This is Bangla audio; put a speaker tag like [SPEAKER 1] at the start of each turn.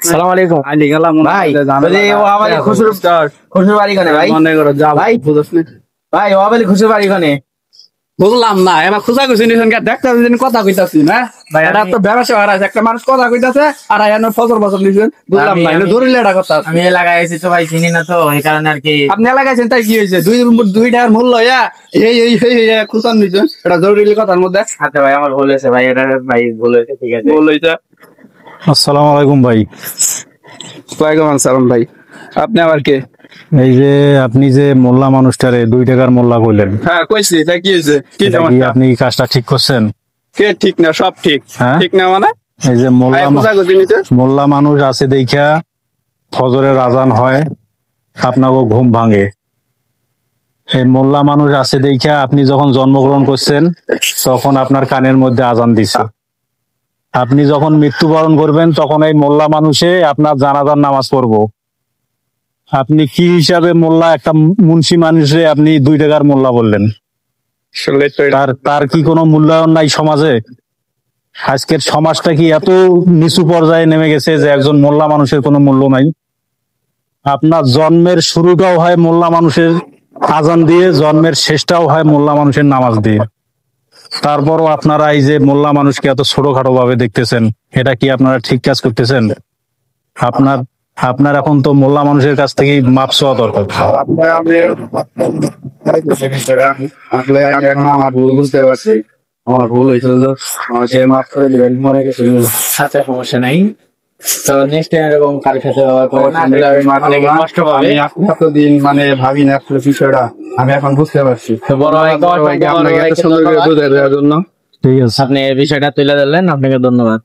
[SPEAKER 1] সালাম আলাইকুম ভাই। ও আমাদের খুশুর বাড়ি কানে ভাই, ভাই ভাই ও আমাদের খুশুর বাড়ি কানে
[SPEAKER 2] বুঝলাম না এবার খোঁজা খুঁজি নিছেন দেখতে কথা কইতাছি না ভাই, এটা তো ব্যবসা হারাইছে, একটা মানুষ কথা কইতাছে আর এনে ফসল ফসল নিছেন, বুঝলাম না এটা ধরিলে এটা কথা।
[SPEAKER 1] আমি এলাকায় আছি তো ভাই, চিনি না তো এই কারণে আর কি।
[SPEAKER 2] আপনি লাগাইছেন তাই কি হয়েছে? দুই টাকার মূল্য খুঁজান নিছেন, এটা জরুরি কথার মধ্যে।
[SPEAKER 1] আচ্ছা ভাই আমার ভুল হয়েছে ভাই, এটা ভাই ভুল হয়েছে, ঠিক আছে।
[SPEAKER 2] ভুল হয়েছে।
[SPEAKER 3] আসসালামু আলাইকুম ভাই।
[SPEAKER 2] ওয়ালাইকুম আসসালাম ভাই। আপনি আবার কে?
[SPEAKER 3] এই যে আপনি যে মোল্লা মানুষটারে 2 টাকার মোল্লা কইলেন,
[SPEAKER 2] হ্যাঁ কইছি, তা কি হয়েছে? কি সমস্যা?
[SPEAKER 3] আপনি কি কাজটা ঠিক করছেন?
[SPEAKER 2] কে ঠিক না? সব ঠিক।
[SPEAKER 3] হ্যাঁ
[SPEAKER 2] ঠিক না মানে?
[SPEAKER 3] এই যে মোল্লা মানুষ আছে দেখা ফজরের আজান হয়, আপনাকে ঘুম ভাঙে। এই মোল্লা মানুষ আছে দেখা আপনি যখন জন্মগ্রহণ করছেন তখন আপনার কানের মধ্যে আজান দিছে। আপনি যখন মৃত্যুবরণ করবেন তখন এই মোল্লা মানুষে আপনার জানাজার নামাজ পড়বো। আপনি কি হিসাবে মোল্লা, একটা মুন্সি মানুষে আপনি 2 টাকার মোল্লা বললেন? তার কি কোনো মূল্যায়ন নাই সমাজে? আজকের সমাজটা কি এত নিচু পর্যায়ে নেমে গেছে যে একজন মোল্লা মানুষের কোনো মূল্য নাই? আপনার জন্মের শুরুটাও হয় মোল্লা মানুষের আজান দিয়ে, জন্মের শেষটাও হয় মোল্লা মানুষের নামাজ দিয়ে। তারপরও আপনারা এই যে মোল্লা মানুষকে এত ছোটখাটো ভাবে দেখতেছেন, এটা কি আপনারা ঠিক কাজ করতেছেন? আপনার এখন তো মোল্লা মানুষের কাছ থেকে মাপ চাওয়া দরকার।
[SPEAKER 2] আমার ভুল বুঝতে পারছি, আমার ভুল হয়েছিল, সে মাফ করে দিবেন, মরে গেছে।
[SPEAKER 1] আচ্ছা সমস্যা নাই, তো নেক্সট টাইম এরকম কারোর সাথে ব্যবহার করবেন না, কষ্ট পাবে।
[SPEAKER 2] এতদিন মানে ভাবি না আসলে বিষয়টা, আমি এখন বুঝতে পারছি।
[SPEAKER 1] বড় ভাইকে
[SPEAKER 2] সুন্দর করে বুঝাই দেওয়ার জন্য
[SPEAKER 3] ঠিক আছে,
[SPEAKER 1] আপনি এই বিষয়টা তুলে ধরলেন, আপনাকে ধন্যবাদ।